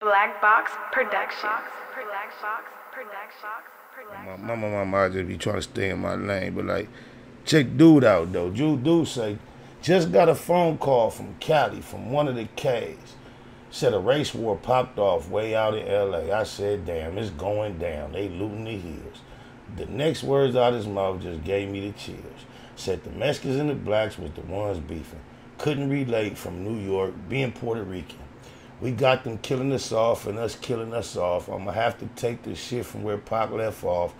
Black Box Productions. My mama just be trying to stay in my lane, but like, check dude out though. Dude say, just got a phone call from Cali, from one of the K's. Said a race war popped off way out in LA. I said, damn, it's going down. They looting the hills. The next words out his mouth just gave me the chills. Said the Mexicans and the blacks was the ones beefing. Couldn't relate from New York, being Puerto Rican. We got them killing us off and us killing us off. I'm going to have to take this shit from where Pac left off.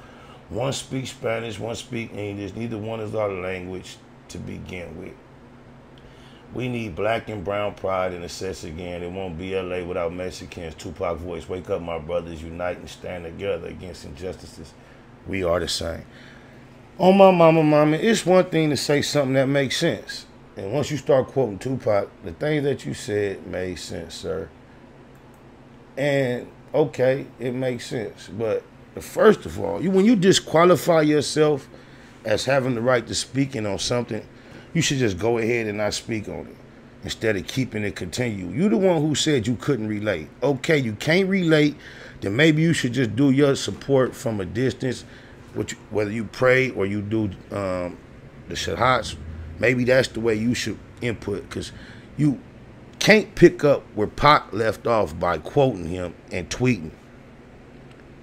One speaks Spanish, one speaks English. Neither one is our language to begin with. We need black and brown pride in the sets again. It won't be LA without Mexicans. TRUPAC voice. Wake up, my brothers. Unite and stand together against injustices. We are the same. On my mama, it's one thing to say something that makes sense. And once you start quoting Tupac, the things that you said made sense, sir. And, okay, it makes sense. But first of all, when you disqualify yourself as having the right to speaking on something, you should just go ahead and not speak on it instead of keeping it continue. You the one who said you couldn't relate. Okay, you can't relate, then maybe you should just do your support from a distance, whether you pray or you do the shahats. Maybe that's the way you should input, because you can't pick up where Pac left off by quoting him and tweeting.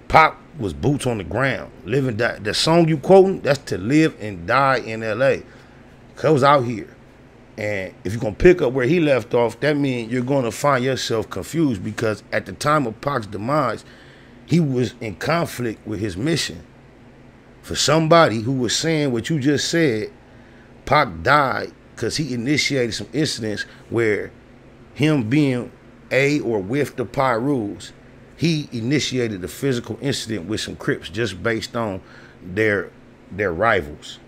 Pac was boots on the ground, live and die. The song you quoting, that's to live and die in LA. Cause I was out here. And if you're gonna pick up where he left off, that means you're gonna find yourself confused, because at the time of Pac's demise, he was in conflict with his mission. For somebody who was saying what you just said, Pac died because he initiated some incidents where him being or with the Pyrus, he initiated a physical incident with some Crips just based on their rivals.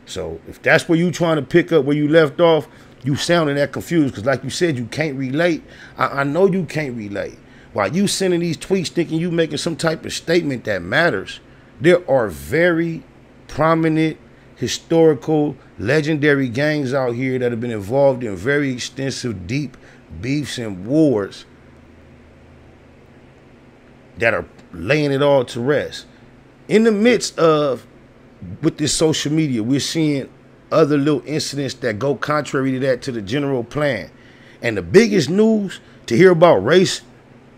So if that's where you trying to pick up where you left off, you sounding that confused, because like you said, you can't relate. I know you can't relate. While you sending these tweets thinking you making some type of statement that matters, there are very prominent, historical, legendary gangs out here that have been involved in very extensive, deep beefs and wars that are laying it all to rest. In the midst of, with this social media, we're seeing other little incidents that go contrary to that, to the general plan. And the biggest news to hear about race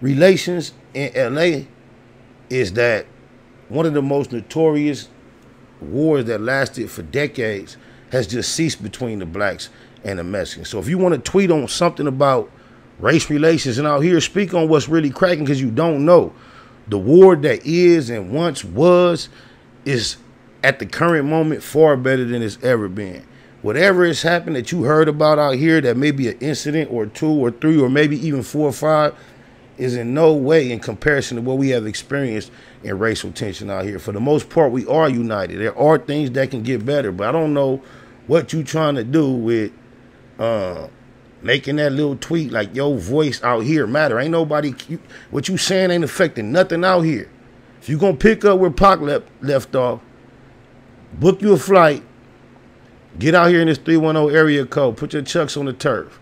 relations in LA is that one of the most notorious wars that lasted for decades has just ceased between the blacks and the Mexicans. So if you want to tweet on something about race relations and out here, speak on what's really cracking, because you don't know. The war that is and once was is at the current moment far better than it's ever been. Whatever has happened that you heard about out here, that may be an incident or two or three or maybe even 4 or 5, is in no way in comparison to what we have experienced in racial tension out here. For the most part, we are united. There are things that can get better, but I don't know what you trying to do with making that little tweet like your voice out here matter. Ain't nobody, what you saying ain't affecting nothing out here. If you gonna pick up where Pac left off, book you a flight, get out here in this 310 area code, put your chucks on the turf.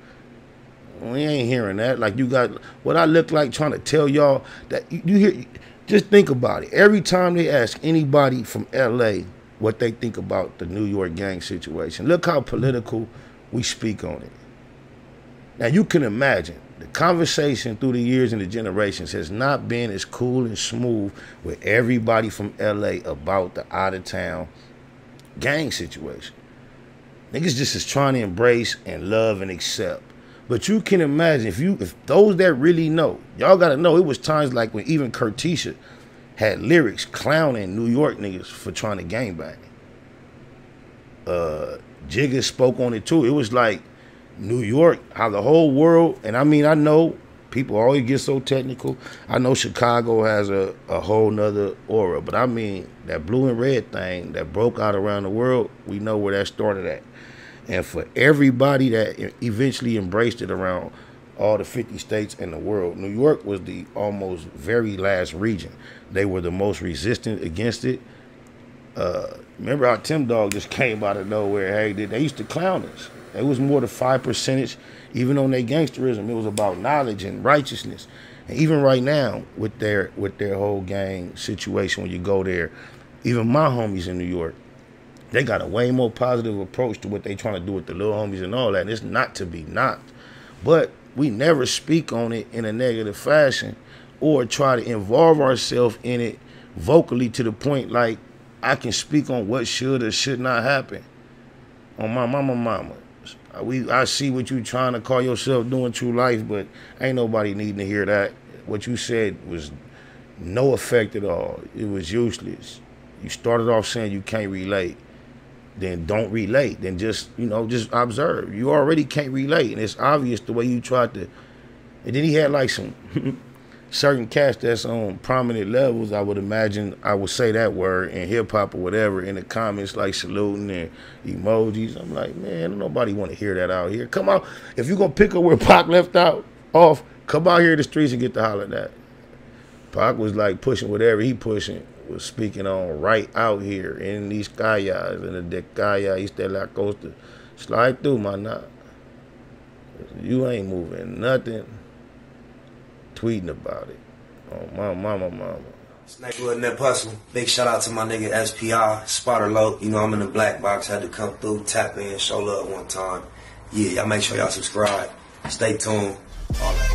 We ain't hearing that. Like, you got what I look like trying to tell y'all that you hear. Just think about it. Every time they ask anybody from LA what they think about the New York gang situation, look how political we speak on it. Now, you can imagine the conversation through the years and the generations has not been as cool and smooth with everybody from LA about the out-of-town gang situation. Niggas just is trying to embrace and love and accept. But you can imagine, if those that really know, y'all got to know, it was times like when even Kurtisha had lyrics clowning New York niggas for trying to gangbang. Jigga spoke on it too. It was like New York, how the whole world, and I mean, I know people always get so technical. I know Chicago has a whole nother aura, but I mean, that blue and red thing that broke out around the world, we know where that started at. And for everybody that eventually embraced it around all the 50 states in the world, New York was the almost very last region. They were the most resistant against it. Remember how Tim Dog just came out of nowhere? Hey, they used to clown us. It was more the 5%, even on their gangsterism. It was about knowledge and righteousness. And even right now with their whole gang situation, when you go there, even my homies in New York, they got a way more positive approach to what they trying to do with the little homies and all that. And it's not to be knocked. But we never speak on it in a negative fashion or try to involve ourselves in it vocally to the point like I can speak on what should or should not happen. On my mama. I see what you trying to call yourself doing true life, but ain't nobody needing to hear that. What you said was no effect at all. It was useless. You started off saying you can't relate. Then don't relate. Then just, just observe. You already can't relate, and it's obvious the way you tried to. And then he had like some certain cats that's on prominent levels, I would imagine, I would say that word in hip-hop or whatever, in the comments like saluting and emojis. I'm like, man, don't nobody want to hear that out here. Come out. If you're going to pick up where Pac left off, come out here to the streets and get to holler at that. Pac was like pushing whatever he pushing, was speaking on right out here in these calles, in the calle, East de la Costa. Slide through, my knot. You ain't moving nothing. Tweeting about it. Oh, my mama. Snakewood Nip Hustle. Big shout out to my nigga SPI, Spotter Low. I'm in the black box, had to come through, tap in, show love one time. Yeah, y'all make sure y'all subscribe. Stay tuned. All that.